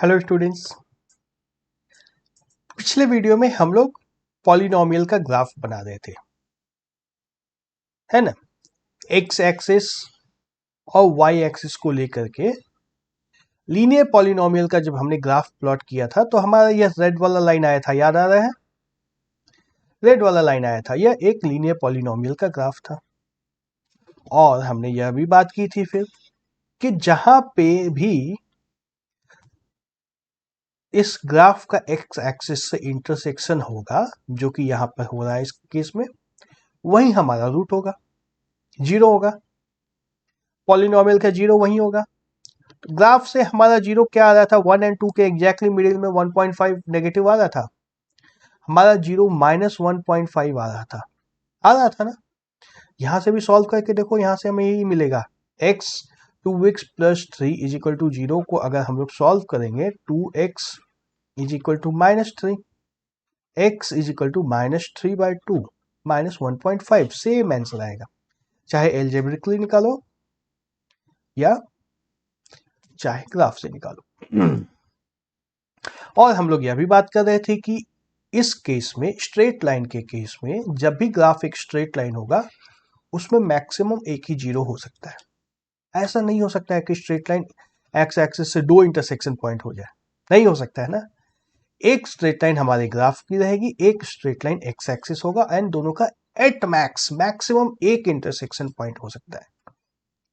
Hello students. पिछले video में हम लोग पॉलिनोमियल का ग्राफ बना रहे थे, है ना। एक्स एक्सिस और वाई एक्सिस को लेकर के लीनियर पॉलिनोमियल का जब हमने ग्राफ प्लॉट किया था तो हमारा यह रेड वाला लाइन आया था, याद आ रहा है। रेड वाला लाइन आया था, यह एक लीनियर पॉलिनोमियल का ग्राफ था। और हमने यह भी बात की थी फिर कि जहां पे भी इस ग्राफ का एक्स एक्सिस से इंटरसेक्शन होगा, जो कि यहां पर हो रहा है इस केस में, वही हमारा रूट होगा, जीरो होगा। पॉलिनोमियल का जीरो वही होगा। ग्राफ से हमारा जीरो क्या आ रहा था, 1 और 2 के एग्जैक्टली मिडिल में 1.5 नेगेटिव आ रहा था। हमारा जीरो -1.5 आ रहा था ना। यहां से भी सॉल्व करके देखो, यहां से हमें यही मिलेगा। x 2x + 3 = 0 को अगर हम लोग सॉल्व करेंगे, 2x = -3, x -3/2 -1.5, सेम आंसर आएगा। चाहे एल्जेब्रिकली निकालो या चाहे ग्राफ से निकालो। और हम लोग यह भी बात कर रहे थे कि इस केस में, स्ट्रेट लाइन के केस में, जब भी ग्राफ एक स्ट्रेट लाइन होगा उसमें मैक्सिमम एक ही जीरो हो सकता है। ऐसा नहीं हो सकता है कि स्ट्रेट लाइन एक्स एक्सिस से दो इंटरसेक्शन पॉइंट हो जाए, नहीं हो सकता है ना। एक स्ट्रेट लाइन हमारे ग्राफ की रहेगी, एक स्ट्रेट लाइन एक्स एक्सिस होगा, एंड दोनों का एट मैक्सिमम एक इंटरसेक्शन पॉइंट हो सकता है,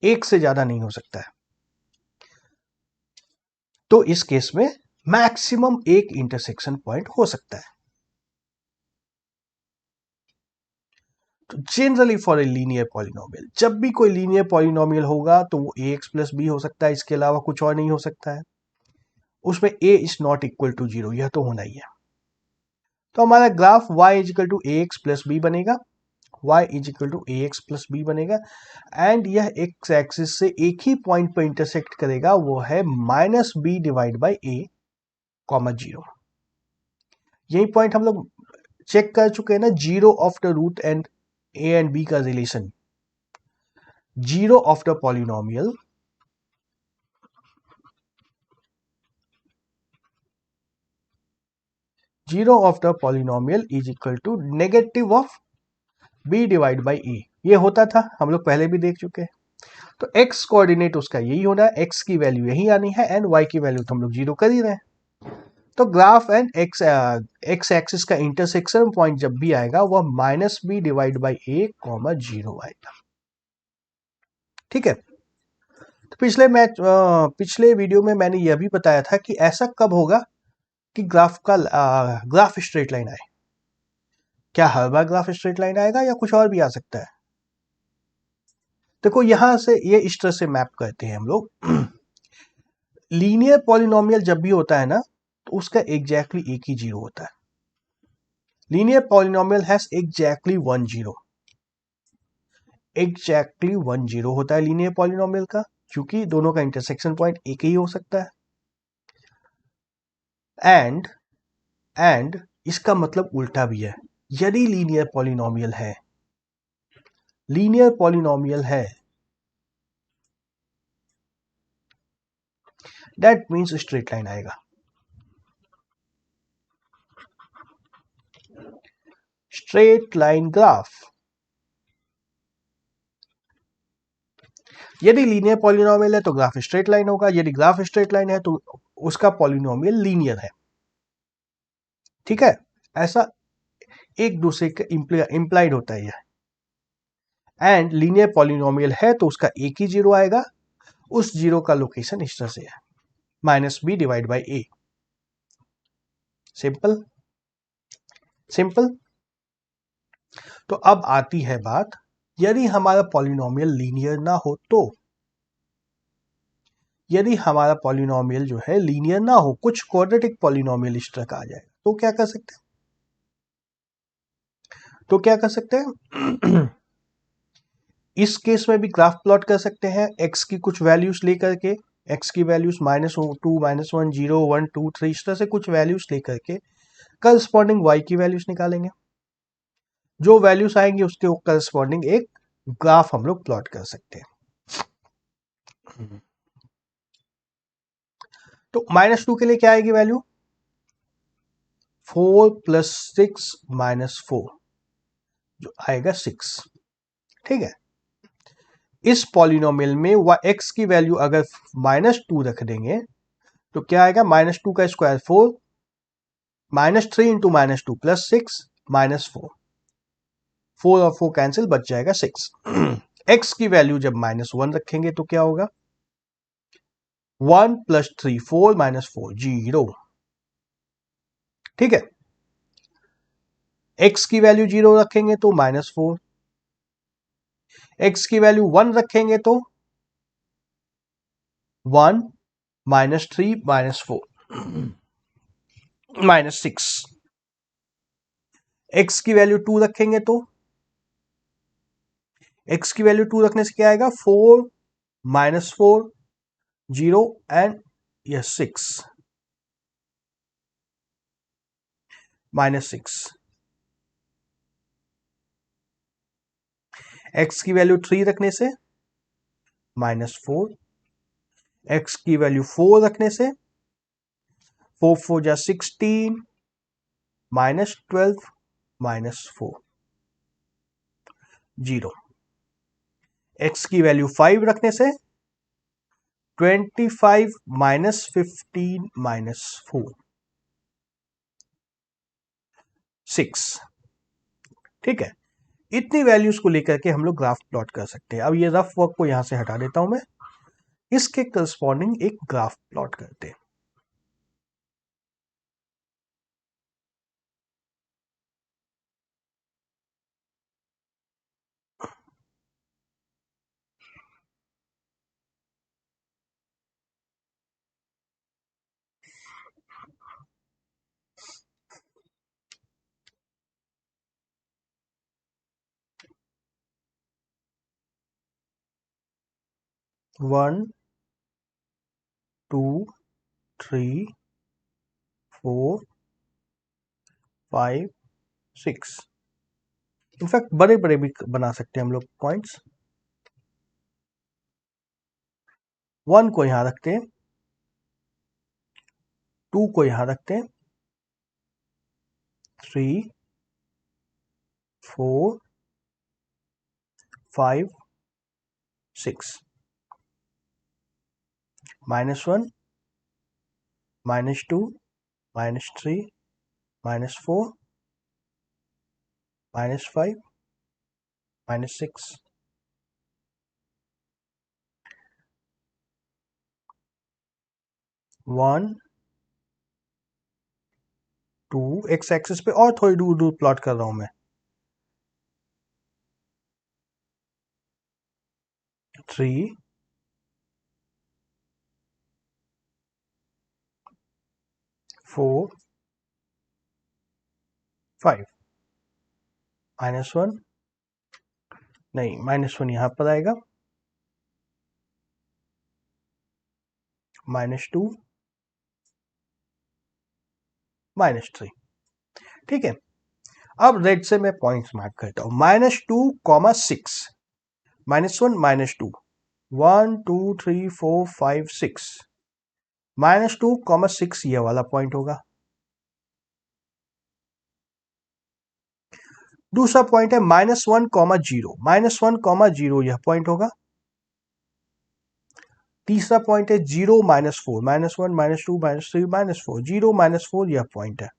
एक से ज्यादा नहीं हो सकता है। तो इस केस में मैक्सिमम एक इंटरसेक्शन पॉइंट हो सकता है। तो generally for a linear polynomial, जब भी कोई लीनियर पॉलिनोमियल होगा तो वो ax + b हो सकता है, इसके अलावा कुछ और नहीं हो सकता है। उसमें a is not equal to zero, यह तो होना ही है। तो हमारा ग्राफ y = ax + b बनेगा, y = ax + b बनेगा, एंड यह एक्स एक्सिस से एक ही पॉइंट पर इंटरसेक्ट करेगा, वो है -b/a, 0। यही पॉइंट हम लोग चेक कर चुके हैं ना, zero of the root and a and b का relation. Zero of the polynomial is equal to negative of b/a। ये होता था, हम लोग पहले भी देख चुके हैं। तो x कोऑर्डिनेट उसका यही होना है, x की वैल्यू यही आनी है, एंड y की वैल्यू तो हम लोग जीरो कर ही रहे हैं। तो ग्राफ एंड एक्स एक्सिस का इंटरसेक्शन पॉइंट जब भी आएगा वह -b/a, 0 आएगा। ठीक है। तो पिछले वीडियो में मैंने यह भी बताया था कि ऐसा कब होगा कि ग्राफ स्ट्रेट लाइन आए। क्या हर बार ग्राफ स्ट्रेट लाइन आएगा या कुछ और भी आ सकता है? देखो यहां से ये इस तरह से मैप करते हैं हम लोग। लीनियर पॉलिनोमियल जब भी होता है ना, तो उसका एग्जैक्टली एक ही जीरो होता है। Linear polynomial has exactly 1 zero, exactly 1 zero होता है लीनियर पॉलिनोमियल का, क्योंकि दोनों का इंटरसेक्शन पॉइंट एक ही हो सकता है। एंड इसका मतलब उल्टा भी है। यदि लीनियर पॉलिनोमियल है दैट मीन्स स्ट्रेट लाइन आएगा। Straight line graph. यदि लीनियर पॉलिनोमियल है तो ग्राफ स्ट्रेट लाइन होगा, यदि ग्राफ स्ट्रेट लाइन है तो उसका पॉलिनोमियल लीनियर है। ठीक है, ऐसा एक दूसरे का इंप्लाइड होता है यह। एंड लीनियर पॉलिनोमियल है तो उसका एक ही जीरो आएगा, उस जीरो का लोकेशन इस तरह से है, -b/a। सिंपल। तो अब आती है बात, यदि हमारा पॉलिनोमियल लीनियर ना हो तो, यदि हमारा पॉलिनोमियल जो है लीनियर ना हो, कुछ क्वाड्रेटिक पॉलिनोमियल इस तरह का आ जाए, तो क्या कर सकते हैं? इस केस में भी ग्राफ प्लॉट कर सकते हैं, x की कुछ वैल्यूज लेकर के, x की वैल्यूज -2, -1, 0, 1, 2, 3, इस तरह से कुछ वैल्यूज लेकर के करस्पॉन्डिंग y की वैल्यूज निकालेंगे। जो वैल्यूज आएंगे उसके करस्पॉन्डिंग एक ग्राफ हम लोग प्लॉट कर सकते हैं। तो -2 के लिए क्या आएगी वैल्यू? 4 + 6 - 4 जो आएगा 6। ठीक है, इस पॉलिनोमियल में x की वैल्यू अगर -2 रख देंगे तो क्या आएगा? -2 का स्क्वायर 4, -3 × -2 + 6 -4, 4 और 4 कैंसिल, बच जाएगा 6। x की वैल्यू जब -1 रखेंगे तो क्या होगा? 1 + 3 4 -4 0। ठीक है, x की वैल्यू 0 रखेंगे तो -4, x की वैल्यू 1 रखेंगे तो 1 -3 -4 -6, x की वैल्यू 2 रखेंगे तो x की वैल्यू 2 रखने से क्या आएगा? 4 -4 0 एंड यह 6 -6। x की वैल्यू 3 रखने से -4, x की वैल्यू 4 रखने से 4 4 जा 16 -12 -4 0, x की वैल्यू 5 रखने से 25 -15 -4 6। ठीक है, इतनी वैल्यूज को लेकर के हम लोग ग्राफ प्लॉट कर सकते हैं। अब ये रफ वर्क को यहां से हटा देता हूं मैं, इसके करस्पॉन्डिंग एक ग्राफ प्लॉट करते हैं। वन 2 3 4 5 6, इनफैक्ट बड़े बड़े भी बना सकते हैं हम लोग पॉइंट्स। 1 को यहां रखते हैं, 2 को यहां रखते हैं, 3 4 5 6, -1 -2 -3 -4 -5 -6, 1 2, एक्स एक्सिस पे और थोड़ी दूर दूर प्लॉट कर रहा हूं मैं, 3 4 5 -1 नहीं, -1 यहां पर आएगा, -2 -3। ठीक है, अब रेड से मैं पॉइंट्स मार्क करता हूं। -2 6 -1 -2 1 2 3 4 5 6, -2 6 ये वाला पॉइंट होगा। दूसरा पॉइंट है -1 0, -1 0 यह पॉइंट होगा। तीसरा पॉइंट है 0 -4, -1 -2 -3 -4 0 -4 यह पॉइंट है।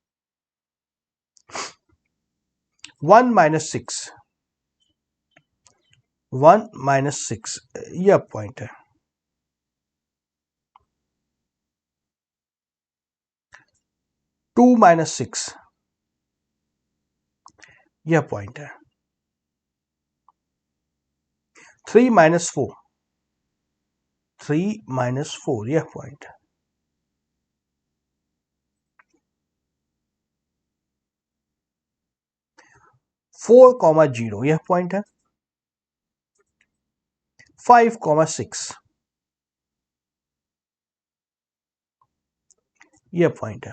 1 -6 1 -6 यह पॉइंट है। 2 -6 यह पॉइंट है। 3 -4 यह पॉइंट है। 4 0 यह पॉइंट है। 5 6 यह पॉइंट है।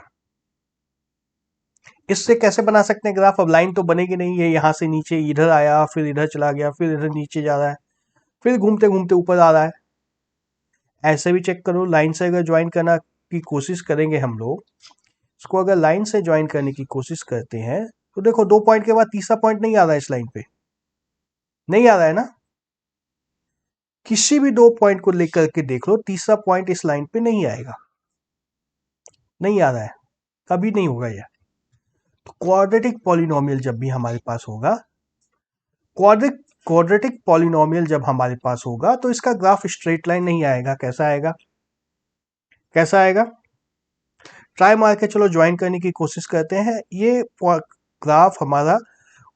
इससे कैसे बना सकते हैं ग्राफ? अब लाइन तो बनेगी नहीं, ये यहां से नीचे इधर आया, फिर इधर चला गया, फिर इधर नीचे जा रहा है, फिर घूमते घूमते ऊपर आ रहा है। ऐसे भी चेक करो, लाइन से अगर ज्वाइन करना की कोशिश करेंगे हम लोग, इसको अगर लाइन से ज्वाइन करने की कोशिश करते हैं तो देखो 2 पॉइंट के बाद तीसरा पॉइंट नहीं आ रहा है इस लाइन पे, नहीं आ रहा है ना। किसी भी 2 पॉइंट को लेकर के देख लो, तीसरा पॉइंट इस लाइन पे नहीं आएगा, नहीं आ रहा है, कभी नहीं होगा यह। तो क्वाड्रेटिक पॉलिनोमियल जब भी हमारे पास होगा, क्वाड्रेटिक पॉलिनोमियल जब हमारे पास होगा तो इसका ग्राफ स्ट्रेट लाइन नहीं आएगा। कैसा आएगा, कैसा आएगा? ट्राई मार के चलो ज्वाइन करने की कोशिश करते हैं। ये ग्राफ हमारा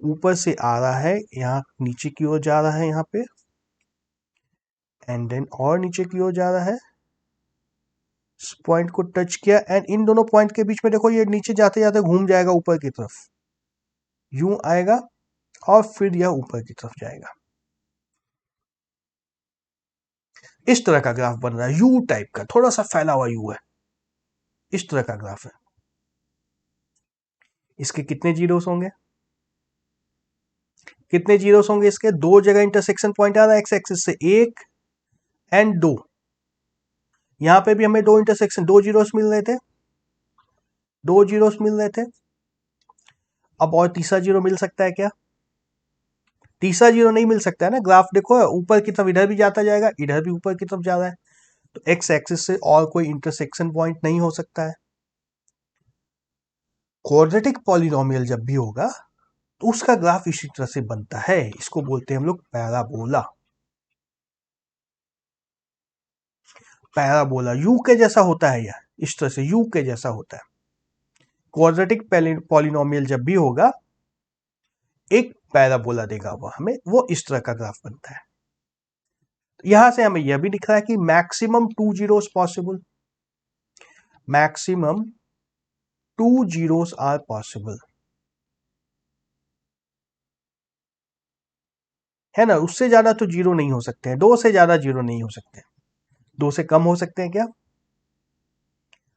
ऊपर से आ रहा है, यहाँ नीचे की ओर जा रहा है, यहाँ पे एंड देन और नीचे की ओर जा रहा है, इस पॉइंट को टच किया एंड इन दोनों पॉइंट के बीच में देखो ये नीचे जाते जाते घूम जाएगा ऊपर की तरफ, यूं आएगा और फिर यह ऊपर की तरफ जाएगा। इस तरह का ग्राफ बन रहा है, यू टाइप का, थोड़ा सा फैला हुआ यू है, इस तरह का ग्राफ है। इसके कितने जीरोस होंगे, कितने जीरोस होंगे इसके? 2 जगह इंटरसेक्शन पॉइंट आ रहा है एक्स एक्सिस से, 1 एंड 2। यहां पे भी हमें 2 इंटरसेक्शन, 2 जीरोस मिल रहे थे, 2 जीरोस मिल रहे थे। अब और तीसरा जीरो मिल सकता है क्या? तीसरा जीरो नहीं मिल सकता है ना। ग्राफ देखो ऊपर की तरफ इधर भी जाता जाएगा, इधर भी ऊपर की तरफ जा रहा है, तो एक्स एक्सिस से और कोई इंटरसेक्शन पॉइंट नहीं हो सकता है। क्वाड्रेटिक पॉलिनोमियल जब भी होगा तो उसका ग्राफ इसी तरह से बनता है, इसको बोलते हैं हम लोग पैराबोला। पैराबोला यू के जैसा होता है, यह इस तरह से यू के जैसा होता है। क्वाड्रेटिक पॉलिनोमियल जब भी होगा एक पैराबोला देगा वो हमें, वो इस तरह का ग्राफ बनता है। यहां से हमें यह भी दिख रहा है कि maximum 2 zeros possible, maximum 2 zeros are possible, है ना। उससे ज्यादा तो जीरो नहीं हो सकते हैं, 2 से ज्यादा जीरो नहीं हो सकते। 2 से कम हो सकते हैं क्या?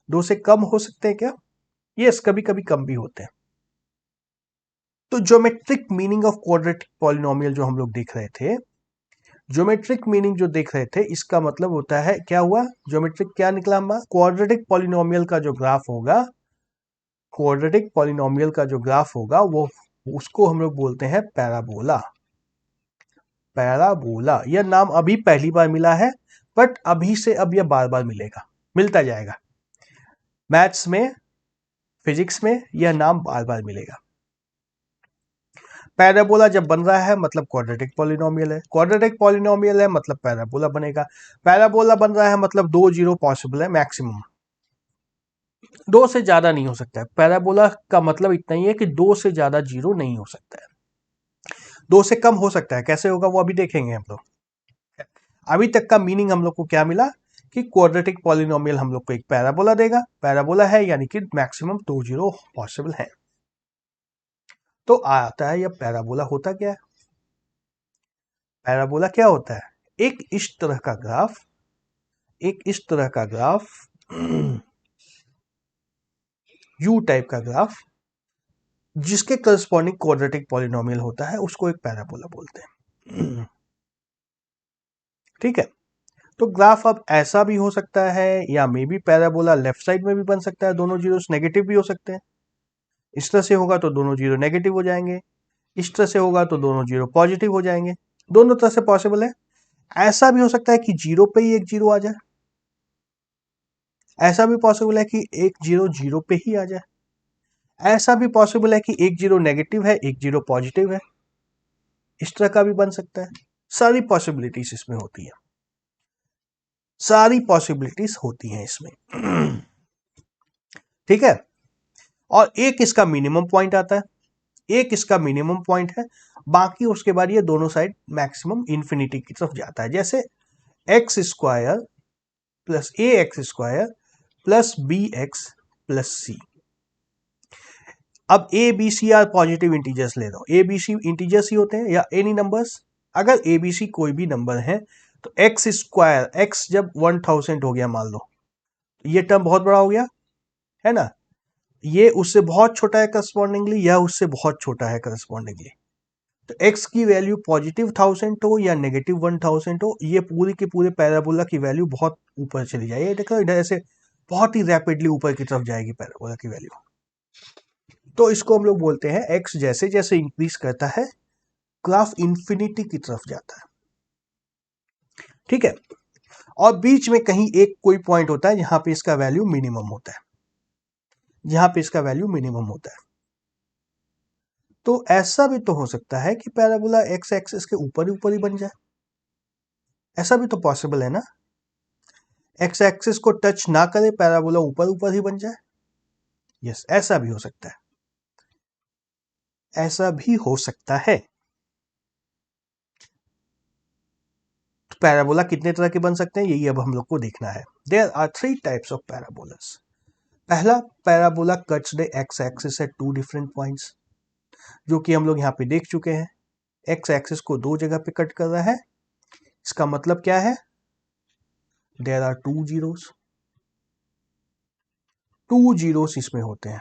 2 से कम हो सकते हैं क्या? यस, कभी कभी कम भी होते हैं। तो geometric meaning of quadratic polynomial जो हम लोग देख रहे थे, ज्योमेट्रिक मीनिंग जो देख रहे थे, इसका मतलब होता है क्या हुआ, ज्योमेट्रिक क्या निकला हमारा? क्वाड्रेटिक पॉलिनोमियल का जो ग्राफ होगा, क्वाड्रेटिक पॉलिनोमियल का जो ग्राफ होगा वो, उसको हम लोग बोलते हैं पैराबोला। पैराबोला यह नाम अभी पहली बार मिला है, बट अभी से अब यह बार बार मिलेगा, मिलता जाएगा। मैथ्स में, फिजिक्स में यह नाम बार बार मिलेगा। पैराबोला जब बन रहा है मतलब क्वाड्रेटिक पॉलिनोमियल है, क्वाड्रेटिक पॉलिनोमियल है मतलब पैराबोला बनेगा। पैराबोला बन रहा है मतलब 2 जीरो पॉसिबल है मैक्सिमम, 2 से ज्यादा नहीं हो सकता है। पैराबोला का मतलब इतना ही है कि 2 से ज्यादा जीरो नहीं हो सकता है। 2 से कम हो सकता है, कैसे होगा वो अभी देखेंगे हम लोग। अभी तक का मीनिंग हम लोग को क्या मिला कि क्वाड्रेटिक पॉलिनोमियल हम लोग को एक पैराबोला देगा, पैराबोला है यानी कि मैक्सिमम 2 जीरो पॉसिबल है। तो आता है यह पैराबोला होता क्या है? पैराबोला क्या होता है? एक इस तरह का ग्राफ, एक इस तरह का ग्राफ, यू टाइप का ग्राफ, जिसके करस्पॉन्डिंग क्वाड्रेटिक पॉलिनोमियल होता है, उसको एक पैराबोला बोलते हैं। ठीक है। तो ग्राफ अब ऐसा भी हो सकता है, या may be parabola left side में भी बन सकता है, दोनों जीरो नेगेटिव भी हो सकते हैं। इस तरह से होगा तो दोनों जीरो नेगेटिव हो जाएंगे, इस तरह से होगा तो दोनों जीरो पॉजिटिव हो जाएंगे, दोनों तरह से पॉसिबल है। ऐसा भी हो सकता है कि जीरो पे ही एक जीरो आ जाए, ऐसा भी पॉसिबल है कि एक जीरो जीरो पे ही आ जाए, ऐसा भी पॉसिबल है कि एक जीरो नेगेटिव है एक जीरो पॉजिटिव है, इस तरह का भी बन सकता है। सारी पॉसिबिलिटीज इसमें होती है, सारी पॉसिबिलिटीज होती हैं इसमें। ठीक है। और एक इसका मिनिमम पॉइंट आता है, एक इसका मिनिमम पॉइंट है, बाकी उसके बाद ये दोनों साइड मैक्सिमम इंफिनिटी की तरफ जाता है। जैसे x square plus a x square plus b x plus c. अब a b c are positive integers ले लो, ए बी सी इंटीजर्स ही होते हैं या एनी नंबर्स। अगर ए बी सी कोई भी नंबर है तो एक्स स्क्वायर, एक्स जब 1000 हो गया मान लो, ये टर्म बहुत बड़ा हो गया है ना, ये उससे बहुत छोटा है करस्पॉन्डिंगली, यह उससे बहुत छोटा है करस्पॉन्डिंगली। तो x की वैल्यू पॉजिटिव 1000 हो या नेगेटिव 1000 हो, ये पूरी के पूरे पैराबोला की वैल्यू बहुत ऊपर चली जाए। ये देखो इधर ऐसे बहुत ही रैपिडली ऊपर की तरफ जाएगी पैराबोला की वैल्यू। तो इसको हम लोग बोलते हैं एक्स जैसे जैसे इंक्रीज करता है ग्राफ इंफिनिटी की तरफ जाता है। ठीक है, और बीच में कहीं एक कोई पॉइंट होता है जहां पे इसका वैल्यू मिनिमम होता है, जहां पे इसका वैल्यू मिनिमम होता है। तो ऐसा भी तो हो सकता है कि पैराबोला एक्स एक्सिस के ऊपर ही बन जाए, ऐसा भी तो पॉसिबल है ना। एक्स एक्सिस को टच ना करे, पैराबोला ऊपर ही बन जाए। यस, ऐसा भी हो सकता है, ऐसा भी हो सकता है। तो पैराबोला कितने तरह के बन सकते हैं यही अब हम लोग को देखना है। There are 3 types of parabolas. पहला parabola cuts the x axis at 2 different points, जो कि हम लोग यहाँ पे देख चुके हैं। एक्स एक्सिस को 2 जगह पे कट कर रहा है। इसका मतलब क्या है? देयर आर 2 जीरोस, 2 जीरोस इसमें होते हैं।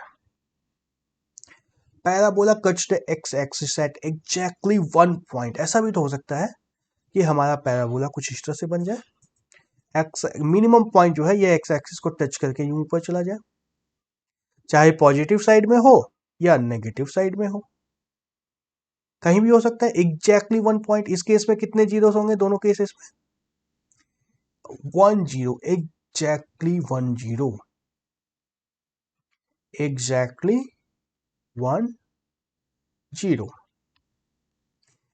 Parabola cuts the x axis at exactly 1 point. ऐसा भी तो हो सकता है कि हमारा पैराबोला कुछ इस तरह से बन जाए, एक्स मिनिमम पॉइंट जो है ये एक्स एक्सिस को टच करके यूं ऊपर चला जाए, चाहे पॉजिटिव साइड में हो या नेगेटिव साइड में हो, कहीं भी हो सकता है। एग्जैक्टली 1 पॉइंट, इस केस में कितने जीरोस होंगे दोनों केसेस में? 1 zero, exactly 1 zero, exactly 1 zero.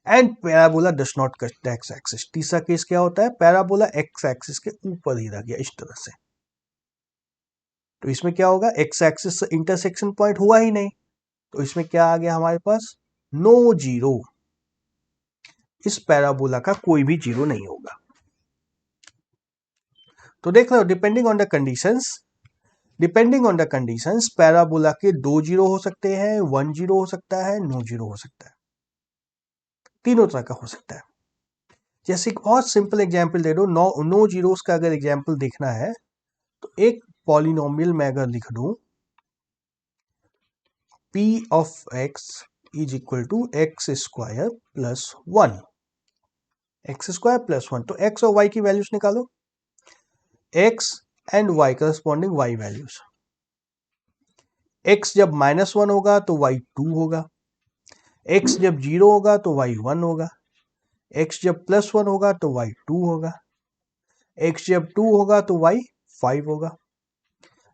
And parabola does not cut the x axis. तीसरा केस क्या होता है? पैराबोला एक्स एक्सिस के ऊपर ही रह गया इस तरह से। तो इसमें क्या होगा? एक्स एक्सिस से इंटरसेक्शन पॉइंट हुआ ही नहीं, तो इसमें क्या आ गया हमारे पास? No zero. इस पैराबोला का कोई भी जीरो नहीं होगा। तो देख लो, depending on the conditions parabola के 2 जीरो हो सकते हैं, 1 जीरो हो सकता है, नो जीरो हो सकता है, तीनों तरह का हो सकता है। जैसे एक बहुत सिंपल एग्जांपल दे दो, नो जीरोस का अगर एग्जांपल देखना है तो एक पॉलिनोमियल में अगर लिख दूं p of x is equal to x square plus 1, x square plus 1, तो x और y की वैल्यूज निकालो, x and y corresponding y values. x जब -1 होगा तो y 2 होगा, x जब 0 होगा तो y 1 होगा, x जब +1 होगा तो y 2 होगा, x जब 2 होगा तो y 5 होगा,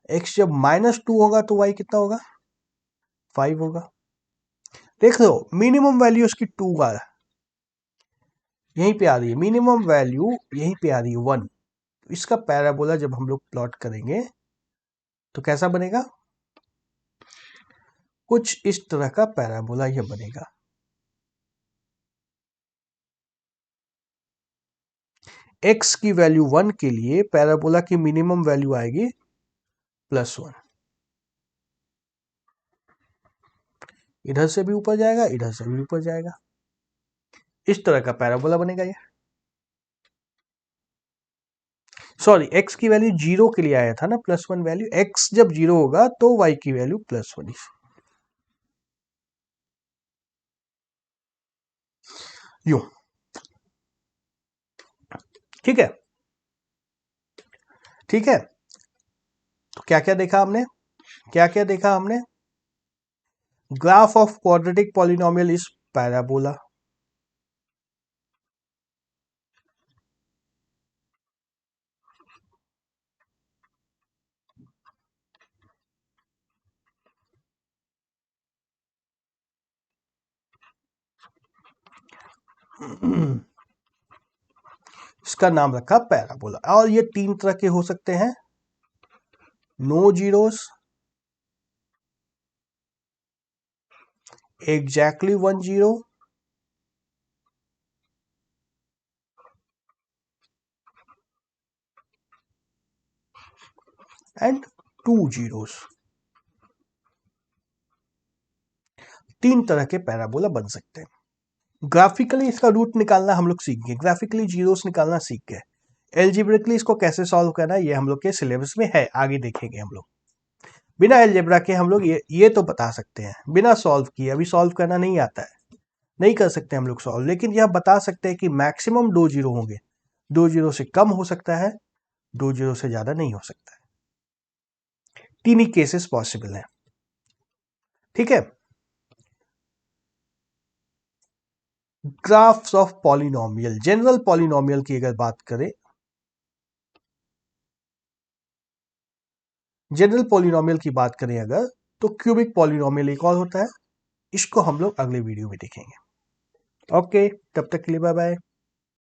x जब -2 होगा तो y कितना होगा? 5 होगा। देख लो, मिनिमम वैल्यू उसकी 2 आ रहा है, यहीं पे आ रही है मिनिमम वैल्यू, यहीं पे आ रही है 1। तो इसका पैराबोला जब हम लोग प्लॉट करेंगे तो कैसा बनेगा? कुछ इस तरह का पैराबोला यह बनेगा। x की वैल्यू 1 के लिए पैराबोला की मिनिमम वैल्यू आएगी +1। इधर से भी ऊपर जाएगा, इधर से भी ऊपर जाएगा, इस तरह का पैराबोला बनेगा ये। सॉरी, x की वैल्यू 0 के लिए आया था ना +1 वैल्यू, x जब 0 होगा तो y की वैल्यू +1। यूं, ठीक है, ठीक है। तो क्या क्या देखा हमने? क्या क्या देखा हमने? Graph of quadratic polynomial is parabola. इसका नाम रखा पैराबोला। और ये 3 तरह के हो सकते हैं, no zeros, exactly 1 zero, and 2 zeros. 3 तरह के पैराबोला बन सकते हैं। ग्राफिकली इसका रूट निकालना हम लोग सीख गए, ग्राफिकली जीरोस निकालना सीख गए। एल्जेब्रिकली इसको कैसे सॉल्व करना है ये हम लोग के सिलेबस में है, आगे देखेंगे हम लोग। बिना एल्जेब्रा के हम लोग ये तो बता सकते हैं, बिना सॉल्व किए, अभी सॉल्व करना नहीं आता है, नहीं कर सकते हम लोग सॉल्व, लेकिन यह बता सकते हैं कि मैक्सिमम 2 जीरो होंगे, 2 जीरो से कम हो सकता है, 2 जीरो से ज्यादा नहीं हो सकता है। तीन ही केसेस पॉसिबल हैं। ठीक है, graphs of polynomial, general polynomial की अगर बात करें, जनरल पॉलिनोमियल की बात करें अगर, तो क्यूबिक पॉलिनोमियल एक और होता है, इसको हम लोग अगले वीडियो में देखेंगे। ओके, तब तक के लिए बाय बाय।